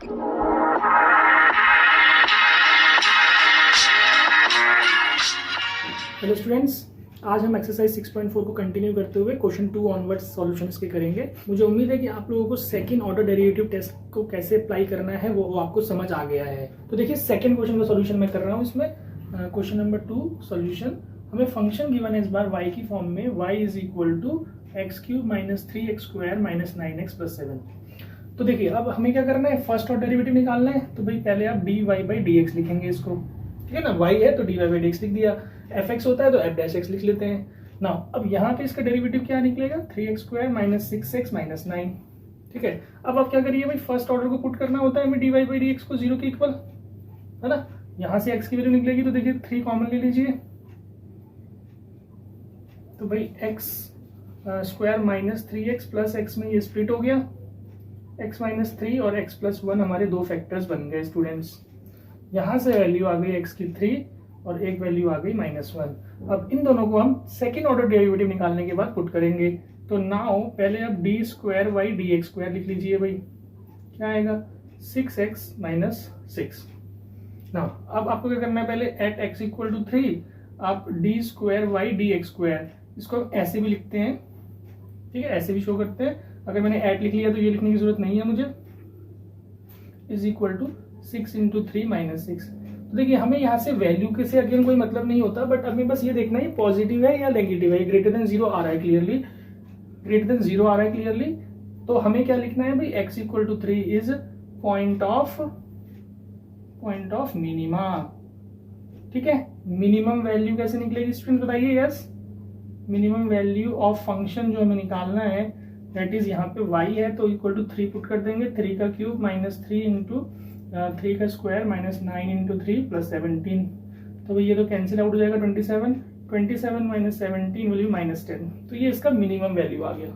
Hello students, आज हम exercise 6.4 को कंटिन्यू करते हुए क्वेश्चन 2 ऑनवर्ड्स सॉल्यूशंस के करेंगे। मुझे उम्मीद है कि आप लोगों को सेकंड ऑर्डर डेरिवेटिव टेस्ट को कैसे अप्लाई करना है वो आपको समझ आ गया है। तो देखिए, सेकंड क्वेश्चन का सॉल्यूशन मैं कर रहा हूँ। इसमें क्वेश्चन नंबर 2 सॉल्यूशन, हमें फंक्शन गिवन है इस बार y की फॉर्म में, y is equal to x cube minus 3x square minus 9x plus 7। तो देखिए, अब हमें क्या करना है, फर्स्ट ऑर्डर डेरिवेटिव निकालना है। तो भाई पहले आप dy बाई dx लिखेंगे इसको, ठीक है ना। y है तो dy बाई dx लिख दिया, fx होता है तो f डैश x लिख लेते हैं ना। अब यहाँ पे इसका डेरिवेटिव क्या निकलेगा, 3x square minus 6x minus 9, ठीक है। अब आप क्या करिए भाई, फर्स्ट ऑर्डर को पुट करना होता है हमें dy बाई dx को 0 के इक्वल, है ना। यहाँ से x की वैल्यू निकलेगी तो देखिए 3 कॉमन ले लीजिए, तो भाई x square minus 3x plus x में ये स्प्लिट हो गया, x माइनस 3 और x प्लस 1 हमारे दो फैक्टर्स बन गए स्टूडेंट्स। यहाँ से वैल्यू आ गई x की 3 और एक वैल्यू आ गई माइनस 1। अब इन दोनों को हम सेकेंड ऑर्डर डेरिवेटिव निकालने के बाद पुट करेंगे। तो नाउ पहले आप d square y d x square लिख लीजिए भाई, क्या आएगा 6x माइनस 6। नाउ अब आपको क्या करना है, पहले एट x इक्वल टू 3 आप d square y d x square, इसको ऐसे भी लिखते हैं, ठीक है, ऐसे भी शो करते हैं। अगर मैंने एट लिख लिया तो ये लिखने की जरूरत नहीं है मुझे, is equal to 6 into 3 minus 6। तो देखिए, हमें यहाँ से वैल्यू के से अगेन कोई मतलब नहीं होता, बट हमें बस ये देखना है पॉजिटिव है या नेगेटिव है। ग्रेटर देन 0 आ रहा है क्लियरली, ग्रेटर देन 0 आ रहा है क्लियरली। तो हमें क्या लिखना है भाई, x equal to 3 is point of minima, ठीक है। मिनिमम वैल्यू कैसे निकलेगी स्टूडेंट बताइए। Yes, minimum value of function जो हमें निकालना है, दैट इज यहाँ पे y है तो इक्वल टू 3 पुट कर देंगे, 3 का क्यूब माइनस 3 इंटू 3 का स्क्वायर माइनस 9 इंटू 3 प्लस 17। तो भाई ये तो कैंसिल आउट हो जाएगा, 27 माइनस 17 विल बी माइनस 10। तो ये इसका मिनिमम वैल्यू आ गया,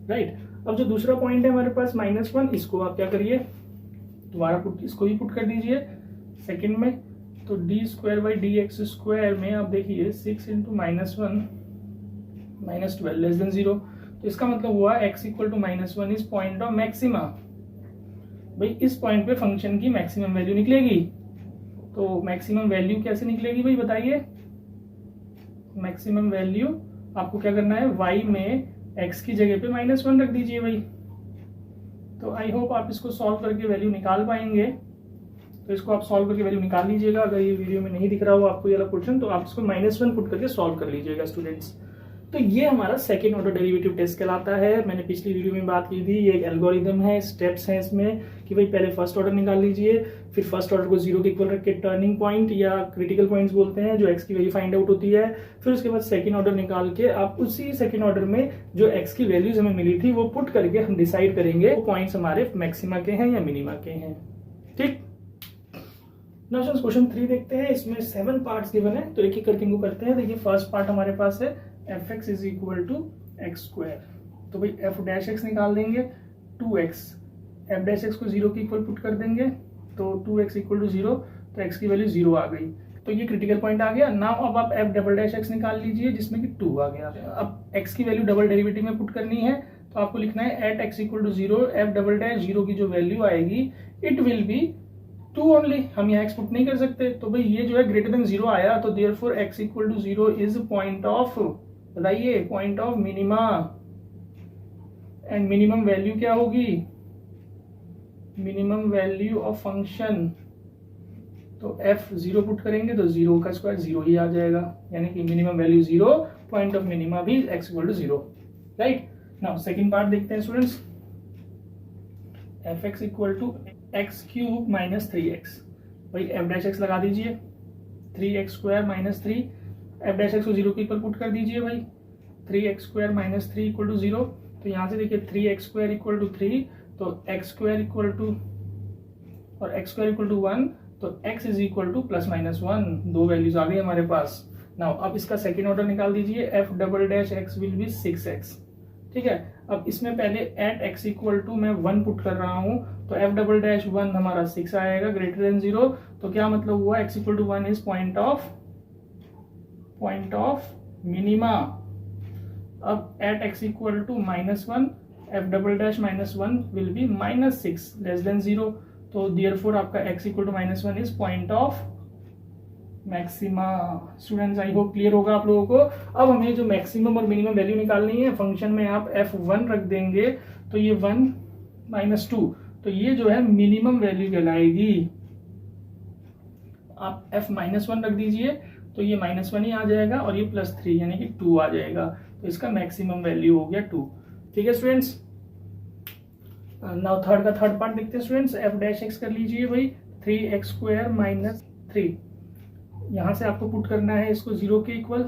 राइट। अब जो दूसरा पॉइंट है हमारे पास -1, इसको आप क्या करिए, दोबारा पुट, इसको ही पुट कर दीजिए सेकेंड में। तो d square by d x square में आप देखिए 6 into minus 1 minus 12 less than 0। तो इसका मतलब हुआ x equal to -1 is point of maxima. भाई इस पॉइंट पे फंक्शन की मैक्सिमम वैल्यू निकलेगी। तो मैक्सिमम वैल्यू कैसे निकलेगी भाई बताइए। मैक्सिमम वैल्यू आपको क्या करना है, y में x की जगह पे -1 रख दीजिए भाई। तो आई होप आप इसको सॉल्व करके वैल्यू निकाल पाएंगे। तो इसको आप सॉल्व करके वैल्यू निकाल लीजिएगा। अगर ये वीडियो में नहीं दिख रहा हो आपको ये वाला क्वेश्चन, तो आप इसको -1 पुट करके सॉल्व कर लीजिएगा स्टूडेंट्स। तो ये हमारा सेकेंड ऑर्डर डेरिवेटिव टेस्ट कहलाता है। मैंने पिछली वीडियो में बात की थी, ये एक एल्गोरिदम है, स्टेप्स हैं इसमें कि भाई पहले फर्स्ट ऑर्डर निकाल लीजिए, फिर फर्स्ट ऑर्डर को 0 के इक्वल रख के टर्निंग पॉइंट या क्रिटिकल पॉइंट्स बोलते हैं, जो x की वैल्यू फाइंड आउट होती है। फिर उसके बाद सेकेंड ऑर्डर निकाल के आप उसी सेकेंड ऑर्डर में जो x की वैल्यूज हमें मिली थी वो पुट करके हम डिसाइड करेंगे वो पॉइंट्स हमारे मैक्सिमा के हैं या मिनिमा के हैं, ठीक। नाउ क्वेश्चन 3 देखते हैं। इसमें 7 पार्ट्स गिवन है, तो एक एक करके इनको करते हैं। देखिए, फर्स्ट पार्ट हमारे पास है fx is equal to x square. तो भाई f डैश x निकाल देंगे 2x, f डैश x को 0 के इक्वल पुट कर देंगे, तो 2x इक्वल टू 0, तो x की वैल्यू 0 आ गई। तो ये क्रिटिकल पॉइंट आ गया। नाउ अब आप f डबल डैश x निकाल लीजिए जिसमें कि 2 आ गया। अब x की वैल्यू डबल डेरिवेटिव में पुट करनी है, तो आपको लिखना है at x equal to 0 f double dash 0 की जो वैल्यू आएगी इट विल बी 2 ओनली। हम यहाँ x पुट नहीं कर सकते, तो भाई ये जो है ग्रेटर देन 0 आया, तो therefore x equal to 0 is point of, बताइए, point of minima. And minimum value क्या होगी, मिनिमम वैल्यू ऑफ फंक्शन। तो f 0 पुट करेंगे तो 0 का स्क्वायर 0 ही आ जाएगा, यानी कि minimum value 0, point of minima भी x equal to 0, right. Now second part देखते हैं students. fx equal to x cube minus 3x, भाई f डैश x लगा दीजिए, 3x square minus 3, f dash x को 0 के इक्वल पुट कर दीजिए भाई, 3x square minus 3 equal to 0। तो यहाँ से देखिए 3x स्क्वायर इक्वल टू 3, तो x स्क्वायर इक्वल टू और x स्क्वायर इक्वल टू 1, तो x is equal two plus minus 1, दो वैल्यूज आ गई हमारे पास। नाउ अब इसका सेकेंड ऑर्डर निकाल दीजिए, f double dash x will be 6x, ठीक है। अब इसमें पहले एट x इक्वल टू मैं 1 पुट कर रहा हूँ, तो f डबल डैश 1 हमारा 6 आएगा ग्रेटर देन 0। तो क्या मतलब हुआ, x equal to 1 is point of minima. अब at x equal to -1 f double dash -1 will be -6 less than 0। तो देयरफॉर आपका x equal to -1 is point of maxima. Students I hope clear होगा आप लोगों को। अब हमें जो मैक्सिमम और मिनिमम वैल्यू निकालनी है, फंक्शन में आप f1 रख देंगे तो ये 1 - 2, तो ये जो है मिनिमम वैल्यू कहलाएगी। आप f-1 रख दीजिए तो ये -1 ही आ जाएगा और ये +3 यानी कि 2 आ जाएगा, तो इसका मैक्सिमम वैल्यू हो गया 2। ठीक है स्टूडेंट्स, नाउ थर्ड पार्ट देखते हैं स्टूडेंट्स। f' कर लीजिए भाई 3x² - 3, यहाँ से आपको पुट करना है इसको 0 के इक्वल,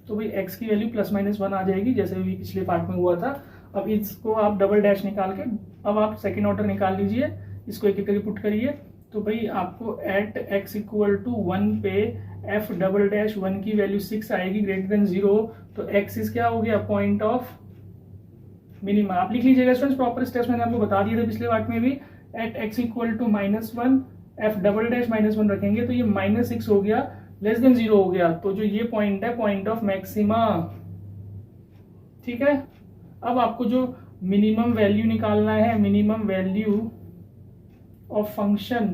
तो भाई x की वैल्यू +-1 आ जाएगी जैसे भी पिछले पार्ट में हुआ था। अब इसको आप डबल डैश निकाल के अब आप सेकेंड ऑर्डर निकाल लीजिए, इसको एक एक करके पुट करिए। तो भाई आपको एट x इक्वल टू 1 पे f'1 की वैल्यू 6 आएगी ग्रेटर देन 0, तो x इज क्या हो गया पॉइंट ऑफ मिनिमा। आप लिख लीजिएगा स्टूडेंट्स, प्रॉपर स्टेप्स मैंने आपको बता दिए थे पिछले पार्ट में भी। Eight x equal to -1 f'-1 रखेंगे तो ये -6 हो गया, लेस देन 0 हो गया, तो जो ये पॉइंट है पॉइंट ऑफ मैक्सिमा। ठीक है, अब आपको जो मिनिमम वैल्यू निकालना है, मिनिमम वैल्यू ऑफ फंक्शन,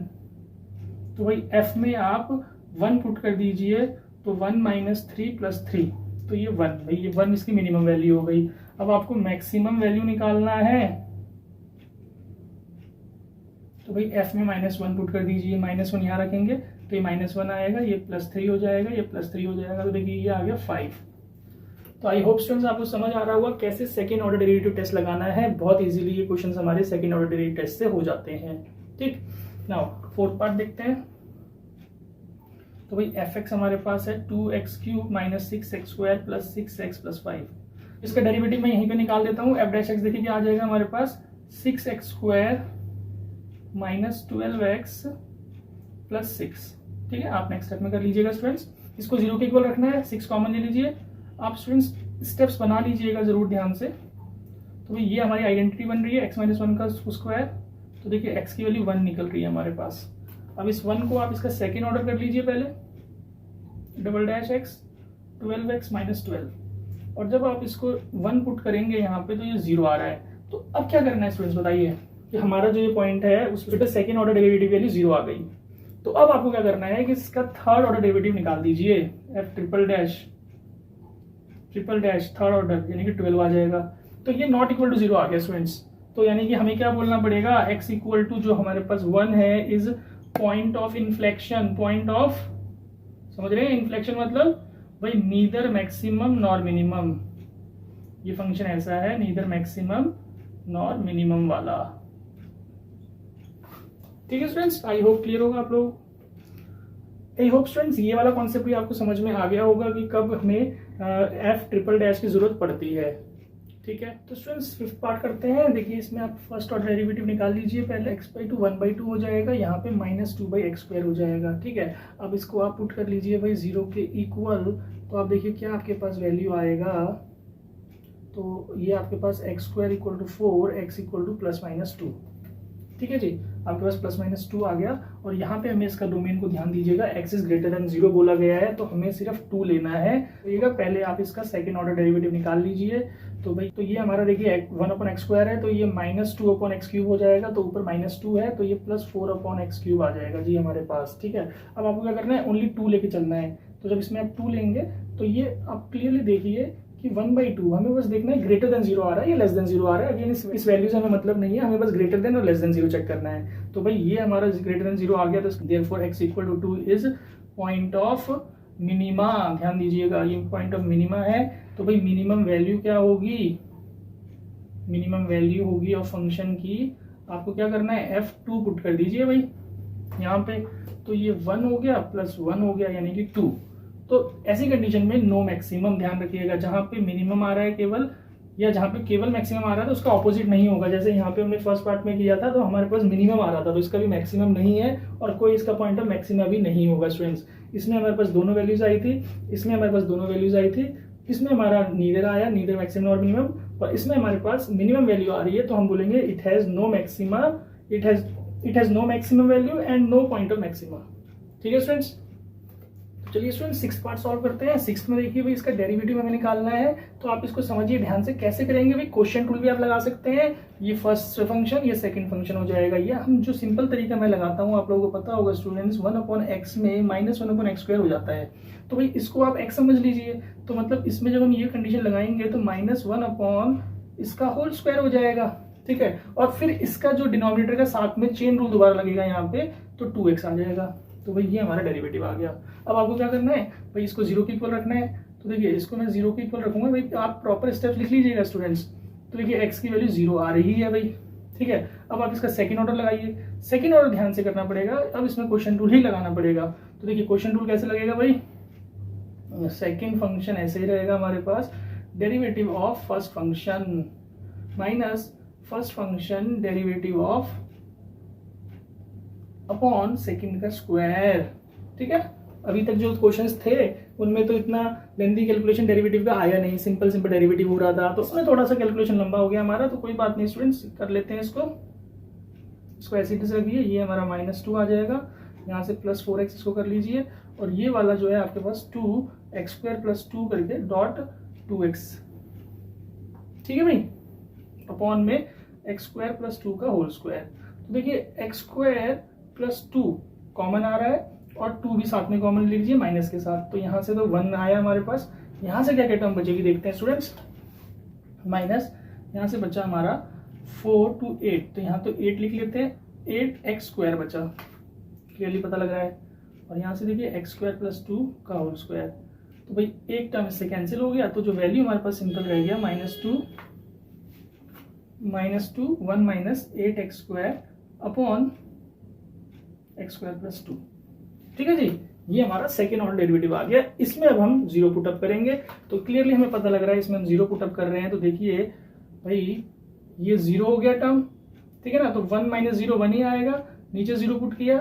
तो भाई f में आप 1 पुट कर दीजिए, तो 1 - 3 + 3, तो ये 1, भाई ये 1 इसकी मिनिमम वैल्यू हो गई। अब आपको मैक्सिमम वैल्यू निकालना है, तो भाई f में -1 पुट कर दीजिए, -1 यहाँ रखेंगे तो ये -1 आएगा, ये +3 हो जाएगा, ये +3 हो जाएगा, तो देखिए ये आ गया 5। तो आई होप स्टूडेंट्स आपको समझ आ रहा होगा कैसे सेकंड ऑर्डर डेरिवेटिव टेस्ट लगाना है। बहुत इजीली ये क्वेश्चंस हमारे सेकंड ऑर्डर डेरिवेटिव टेस्ट से हो जाते हैं। ठीक, नाउ फोर्थ पार्ट देखते हैं। तो भाई fx हमारे पास है 2x³ - 6x² + 6x + 5। इसका डेरिवेटिव मैं यहीं पे निकाल देता हूँ। f' देखिए क्या आ जाएगा हमारे पास 6x² - 12x + 6। ठीक है, आप नेक्स्ट स्टेप में कर लीजिएगा स्टूडेंट्स। इसको 0 के इक्वल रखना है, 6 कॉमन ले लीजिए। आप स्टूडेंट्स स्टेप्स बना लीजिएगा जरूर ध्यान से। तो भाई ये हमारी आइडेंटिटी बन रही है x - 1 का स्क्वायर, तो देखिए x की वैल्यू 1 निकल रही है हमारे पास। अब इस 1 को आप इसका सेकेंड ऑर्डर कर लीजिए पहले, $x 12x - 12, और जब आप इसको 1 पुट करेंगे यहाँ पे तो ये 0 आ रहा है। तो अब क्या करना है स्टूडेंट्स बताइए, कि हमारा जो ये पॉइंट है उस पर सेकेंड ऑर्डर डेरिवेटिव वैल्यू 0 आ गई। तो अब आपको क्या करना है कि इसका थर्ड ऑर्डर डेरिवेटिव निकाल दीजिए, f'' थर्ड ऑर्डर यानी कि 12 आ जाएगा। तो ये नॉट इक्वल टू 0 आ गया स्टूडेंट्स, तो यानी कि हमें क्या बोलना पड़ेगा, x इक्वल टू जो हमारे पास 1 है is point of inflection. Point of, समझ रहे हैं इन्फ्लेक्शन मतलब भाई नीदर मैक्सिमम नॉर मिनिमम। ये फंक्शन ऐसा है नीदर मैक्सिमम नॉर मिनिमम वाला। ठीक है स्टूडेंट्स, आई होप क्लियर होगा आप लोग। आई होप स्टूडेंट्स ये वाला कॉन्सेप्ट भी आपको समझ में आ गया होगा कि कब हमें f'' की जरूरत पड़ती है। ठीक है, तो स्टूडेंट्स फिफ्थ पार्ट करते हैं। देखिए इसमें आप फर्स्ट ऑर्डर डेरिवेटिव निकाल लीजिए पहले, x/2 1/2 हो जाएगा, यहाँ पे -2/x² हो जाएगा। ठीक है, अब इसको आप पुट कर लीजिए भाई 0 के इक्वल, तो आप देखिए क्या आपके पास वैल्यू आएगा, तो ये आपके पास x² = 4, x = +-2। ठीक है जी, आपके पास +-2 आ गया। और यहाँ पे हमें इसका डोमेन को ध्यान दीजिएगा, x इज ग्रेटर देन 0 बोला गया है, तो हमें सिर्फ 2 लेना है। तो पहले आप इसका सेकंड ऑर्डर डेरिवेटिव निकाल लीजिए। तो भाई तो ये हमारा देखिए 1/x² है, तो ये -2/x³ हो जाएगा, तो ऊपर -2 है तो ये +4/x³ आ जाएगा जी हमारे पास। ठीक है, अब आपको क्या करना है, ओनली 2 लेके चलना है। तो जब इसमें आप 2 लेंगे तो ये आप क्लियरली देखिए कि 1/2 हमें बस देखना है ग्रेटर देन 0 आ रहा है या लेस देन 0 आ रहा है। अगेन इस वैल्यू से हमें मतलब नहीं है, हमें बस ग्रेटर देन और लेस देन 0 चेक करना है। तो भाई ये हमारा ग्रेटर देन 0 आ गया, तो therefore x = 2 is point of minima. ध्यान दीजिएगा ये पॉइंट ऑफ मिनिमा है। तो भाई मिनिमम वैल्यू क्या होगी, मिनिमम वैल्यू होगी ऑफ फंक्शन की, आपको क्या करना है f2 पुट कर दीजिए भाई यहाँ पे, तो ये 1 हो गया +1 हो गया यानी कि 2। तो ऐसी कंडीशन में नो मैक्सिमम, ध्यान रखिएगा, जहां पे मिनिमम आ रहा है केवल, या जहां पे केवल मैक्सिमम आ रहा है तो उसका ऑपोजिट नहीं होगा। जैसे यहाँ पे हमने फर्स्ट पार्ट में किया था तो हमारे पास मिनिमम आ रहा था, तो इसका भी मैक्सिमम नहीं है और कोई इसका पॉइंट ऑफ मैक्सिमम भी नहीं होगा स्टूडेंट्स। इसमें हमारे पास दोनों वैल्यूज आई थी, इसमें हमारे पास दोनों वैल्यूज आई थी, इसमें हमारा नीदर आया, नीदर मैक्सिमम और मिनिमम, और इसमें हमारे पास मिनिमम वैल्यू आ रही है, तो हम बोलेंगे it has no maxima, it has no maximum value and no point of maxima. ठीक है स्टूडेंट्स, चलिए स्टूडेंट सिक्स पार्ट सॉल्व करते हैं। सिक्स में देखिए भाई इसका डेरिवेटिव हमें निकालना है, तो आप इसको समझिए ध्यान से कैसे करेंगे भाई। क्वेश्चन टूल भी आप लगा सकते हैं, ये फर्स्ट फंक्शन ये सेकंड फंक्शन हो जाएगा। ये हम जो सिंपल तरीका मैं लगाता हूँ आप लोगों को पता होगा स्टूडेंट्स, 1/x में -1/x² हो जाता है, तो भाई इसको आप x समझ लीजिए। तो मतलब इसमें जब हम ये कंडीशन लगाएंगे तो -1 इसका होल स्क्वायर हो जाएगा, ठीक है। और फिर इसका जो डिनोमिनेटर का साथ में चेन रूल दोबारा लगेगा यहाँ पे, तो 2x आ जाएगा। तो भाई ये हमारा डेरिवेटिव आ गया। अब आपको क्या करना है भाई, इसको 0 के इक्वल रखना है। तो देखिए इसको मैं 0 के इक्वल रखूंगा भाई, आप प्रॉपर स्टेप्स लिख लीजिएगा स्टूडेंट्स। तो देखिए x की वैल्यू 0 आ रही है भाई, ठीक है। अब आप इसका सेकंड ऑर्डर लगाइए। सेकंड ऑर्डर ध्यान से करना पड़ेगा, अब इसमें क्वेश्चन रूल ही लगाना पड़ेगा। तो देखिए क्वेश्चन रूल कैसे लगेगा भाई, सेकंड फंक्शन ऐसे ही रहेगा हमारे पास, derivative of first function minus first function derivative of upon second का स्क्वायर, ठीक है। अभी तक जो क्वेश्चंस थे उनमें तो इतना लेंथी कैलकुलेशन डेरिवेटिव का आया नहीं, सिंपल डेरिवेटिव हो रहा था, तो उसमें थोड़ा सा कैलकुलेशन लंबा हो गया हमारा। तो कोई बात नहीं स्टूडेंट्स, कर लेते हैं इसको ऐसे ही रखिए। ये हमारा -2 आ जाएगा, यहाँ से +4x इसको कर लीजिए, और ये वाला जो है आपके पास 2x² + 2 करके डॉट 2x, ठीक है भाई, अपॉन में x² + 2 का होल स्क्वायर। तो देखिए x² + 2 कॉमन आ रहा है, और 2 भी साथ में कॉमन ले लीजिए माइनस के साथ। तो यहाँ से तो 1 आया हमारे पास, यहाँ से क्या क्या टर्म बचेगी देखते हैं स्टूडेंट्स, माइनस यहाँ से बचा हमारा 4 to 8, तो यहाँ तो 8 लिख लेते हैं, 8x² बचा, क्लियरली पता लग रहा है। और यहाँ से देखिए x² + 2 का होल स्क्वायर। तो भाई एक टर्म इससे कैंसिल हो गया, तो जो वैल्यू हमारे पास सिंपल रह गया -2 1 - 8x² अपॉन x² + 2, ठीक है जी। ये हमारा सेकेंड ऑर्डर डेरिवेटिव आ गया। इसमें अब हम 0 पुटअप करेंगे, तो क्लियरली हमें पता लग रहा है इसमें हम 0 पुटअप कर रहे हैं। तो देखिए भाई ये 0 हो गया टर्म, ठीक है ना, तो 1 - 0 1 ही आएगा, नीचे 0 पुट किया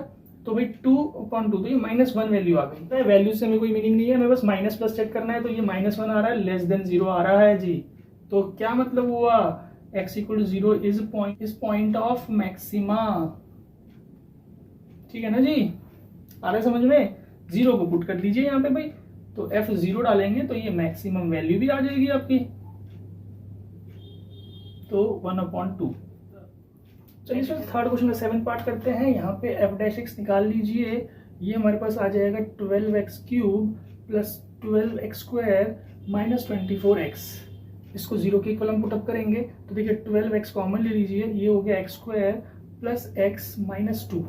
तो भाई 2/2, तो ये -1 वैल्यू आ गई। वैल्यू से हमें कोई मीनिंग नहीं है, हमें बस माइनस प्लस चेक करना है। तो ये -1 आ रहा है, <0 आ रहा है जी। तो क्या मतलब हुआ, x = 0 is point of maxima, ठीक है ना जी, आ रहा है समझ में। 0 को पुट कर दीजिए यहाँ पे भाई, तो f0 डालेंगे तो ये मैक्सिमम वैल्यू भी आ जाएगी आपकी, तो 1/2। चलिए सर थर्ड क्वेश्चन का 7 पार्ट करते हैं। यहाँ पे f' निकाल लीजिए। ये हमारे पास आ जाएगा 12x³ + 12x² - 24x। इसको 0 के इक्वल हम पुटअप करेंगे। तो देखिए 12x कॉमन ले लीजिए, ये हो गया x² + x - 2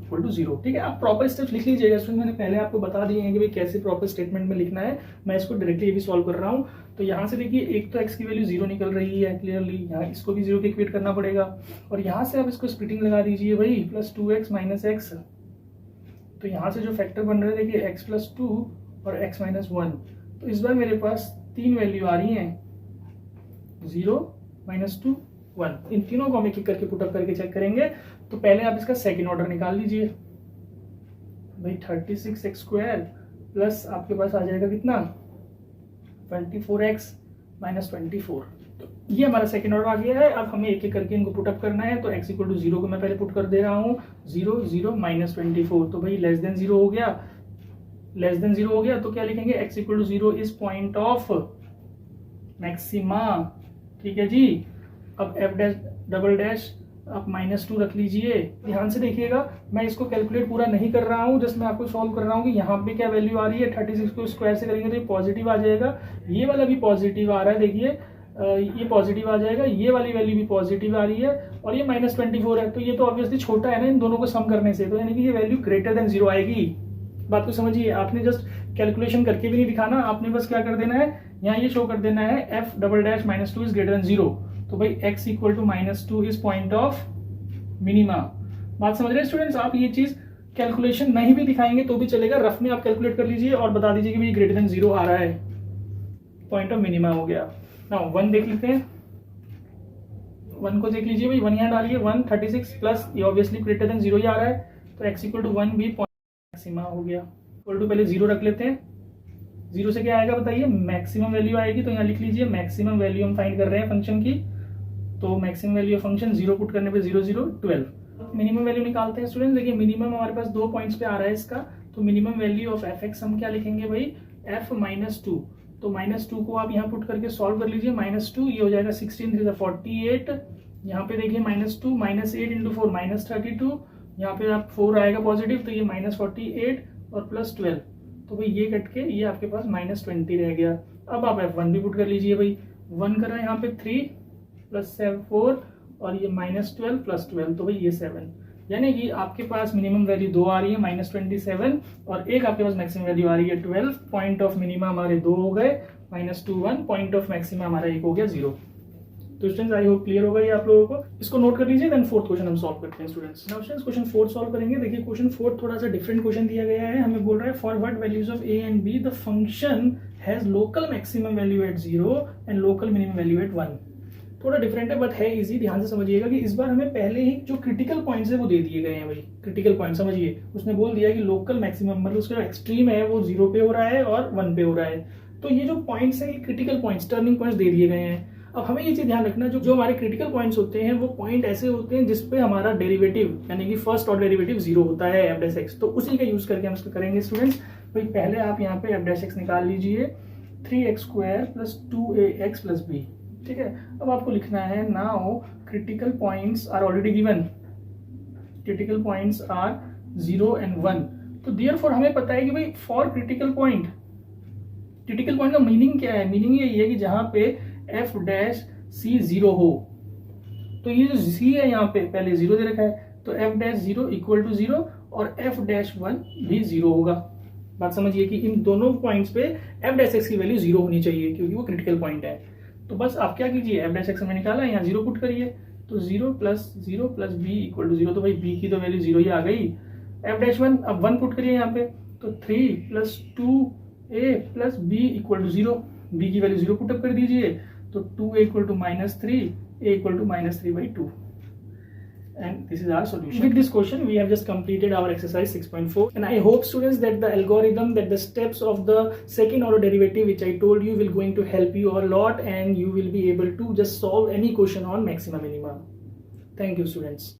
= 0, ठीक है। आप प्रॉपर स्टेप्स लिख लीजिएगा। इसमें मैंने पहले आपको बता दिए हैं कि भाई कैसे प्रॉपर स्टेटमेंट में लिखना है। मैं इसको डायरेक्टली ये भी सॉल्व कर रहा हूँ। तो यहाँ से देखिए एक तो x की वैल्यू 0 निकल रही है क्लियरली, यहाँ इसको भी 0 के इक्वेट करना पड़ेगा, और यहाँ से आप इसको स्प्लिटिंग लगा दीजिए भाई, +2x - x। तो यहाँ से जो फैक्टर बन रहे हैं देखिए x + 2 और x - 1। तो इस बार मेरे पास 3 वैल्यू आ रही हैं, 0 -2 1। इन तीनों को हम एक एक करके पुटअप करके चेक करेंगे। तो पहले आप इसका सेकंड ऑर्डर निकाल लीजिए भाई, 36x² प्लस आपके पास आ जाएगा कितना, 24x - 24। तो ये हमारा सेकंड ऑर्डर आ गया है। अब हमें एक एक करके इनको पुटअप करना है। तो x = 0 को मैं पहले पुट कर दे रहा हूँ, 0 0 - 24। तो भाई <0 हो गया, <0 हो गया तो क्या लिखेंगे, x = 0 is point of maxima, ठीक है जी। अब f' आप -2 रख लीजिए। ध्यान से देखिएगा, मैं इसको कैलकुलेट पूरा नहीं कर रहा हूँ, जस्ट मैं आपको सॉल्व कर रहा हूँ कि यहाँ पे क्या वैल्यू आ रही है। 36 को स्क्वायर से करेंगे तो ये पॉजिटिव आ जाएगा, ये वाला भी पॉजिटिव आ रहा है, देखिए ये पॉजिटिव आ जाएगा, ये वाली वैल्यू भी पॉजिटिव आ रही है, और ये -24 है। तो ये तो ऑब्वियसली छोटा है ना इन दोनों को सम करने से, तो यानी कि ये वैल्यू ग्रेटर देन 0 आएगी। बात को समझिए, आपने जस्ट कैलकुलेशन करके भी नहीं दिखाना, आपने बस क्या कर देना है, यहाँ ये शो कर देना है f" -2 इज ग्रेटर देन 0। तो भाई x = -2 is point of minima. बात समझ रहे हैं स्टूडेंट्स। आप ये चीज कैलकुलेशन नहीं भी दिखाएंगे तो भी चलेगा, रफ में आप कैलकुलेट कर लीजिए और बता दीजिए कि भाई ग्रेटर देन 0 आ रहा है, पॉइंट ऑफ मिनिमा हो गया। नाउ 1 देख लेते हैं, 1 को देख लीजिए भाई, 1 यहाँ डालिए, 1 36 प्लस ये ऑब्वियसली ग्रेटर देन 0 ही आ रहा है, तो x = 1 भी पॉइंट मैक्सिमा हो गया। इक्वल टू पहले 0 रख लेते हैं, 0 से क्या आएगा बताइए, मैक्सिमम वैल्यू आएगी। तो यहाँ लिख लीजिए मैक्सिमम वैल्यू हम फाइंड कर रहे हैं फंक्शन की, तो maximum value of function 0 put करने पे 0 0 12। मिनिमम वैल्यू निकालते हैं स्टूडेंट। देखिए मिनिमम हमारे पास 2 पॉइंट्स पे आ रहा है इसका, तो तो minimum value of F x हम क्या लिखेंगे भाई, एफ माइनस टू। तो -2 को आप यहाँ पुट करके सॉल्व कर लीजिए, -2 ये हो जाएगा 16 3 48, यहाँ पे देखिए -2 -8 इंटू 4 -32, यहाँ पे आप 4 आएगा पॉजिटिव तो ये -48 और +12, तो भाई ये कट के ये आपके पास -20 रह गया। अब आप F1 भी पुट कर लीजिए भाई, 1 करा यहाँ पे 3 + 7 4 और ये -12 + 12, तो भाई ये 7, यानी कि आपके पास मिनिमम वैल्यू 2 आ रही है -27 और एक आपके पास मैक्सिमम वैल्यू आ रही है 12। पॉइंट ऑफ मिनिमम हमारे 2 हो गए, -2 1, पॉइंट ऑफ मैक्सिमम हमारा 1 हो गया 0। तो स्टूडेंट्स आई होप क्लियर होगा ये आप लोगों को, इसको नोट कर लीजिए। देन फोर्थ क्वेश्चन हम सॉल्व करते हैं students. Now students question 4 solve करेंगे। देखिए क्वेश्चन 4 थोड़ा सा डिफरेंट क्वेश्चन दिया गया है, हमें बोल रहा है for what values of a and b the function has local maximum value at 0 and local minimum value at 1। थोड़ा डिफरेंट है बट है इजी, ध्यान से समझिएगा कि इस बार हमें पहले ही जो क्रिटिकल पॉइंट्स है वो दे दिए गए हैं भाई। क्रिटिकल पॉइंट समझिए, उसने बोल दिया कि लोकल मैक्सिमम मतलब उसका एक्सट्रीम है वो 0 पे हो रहा है और 1 पे हो रहा है। तो ये जो पॉइंट्स है ये क्रिटिकल पॉइंट्स, टर्निंग पॉइंट्स दे दिए गए हैं। अब हमें ये चीज ध्यान रखना, जो हमारे क्रिटिकल पॉइंट्स होते हैं वो पॉइंट ऐसे होते हैं जिसपे हमारा डेरिवेटिव यानी कि फर्स्ट ऑर्डर डेरिवेटिव 0 होता है एफ डैश एक्स, तो उसी का यूज करके हम इसको करेंगे स्टूडेंट्स। भाई पहले आप यहाँ पे एफ डैश एक्स निकाल लीजिए, 3x² + 2ax + b, ठीक है। अब आपको लिखना है now critical points are already given, critical points are 0 and 1। तो देयरफॉर हमें पता है कि भाई फॉर क्रिटिकल पॉइंट का मीनिंग क्या है, मीनिंग यही है कि जहां पे एफ डैश सी 0 हो, तो ये जो सी है यहाँ पे पहले 0 दे रखा है, तो एफ डैश 0 = 0 और एफ डैश 1 भी 0 होगा। बात समझिए कि इन दोनों पॉइंट्स पे एफ डैश एक्स की वैल्यू 0 होनी चाहिए क्योंकि वो क्रिटिकल पॉइंट है। तो बस आप क्या कीजिए, एफ डैश एक्स में निकाला है, यहाँ 0 पुट करिए, तो 0 + 0 + b = 0, तो भाई b की तो वैल्यू 0 ही आ गई। एफ डैश 1 अब 1 पुट करिए यहाँ पे, तो 3 + 2a + b = 0, b की वैल्यू 0 पुट अप कर दीजिए, तो 2a = -3, a = -3/2, and this is our solution. With this question we have just completed our exercise 6.4, and I hope students that the algorithm, that the steps of the second order derivative which I told you will going to help you a lot, and you will be able to just solve any question on maximum minimum. Thank you students.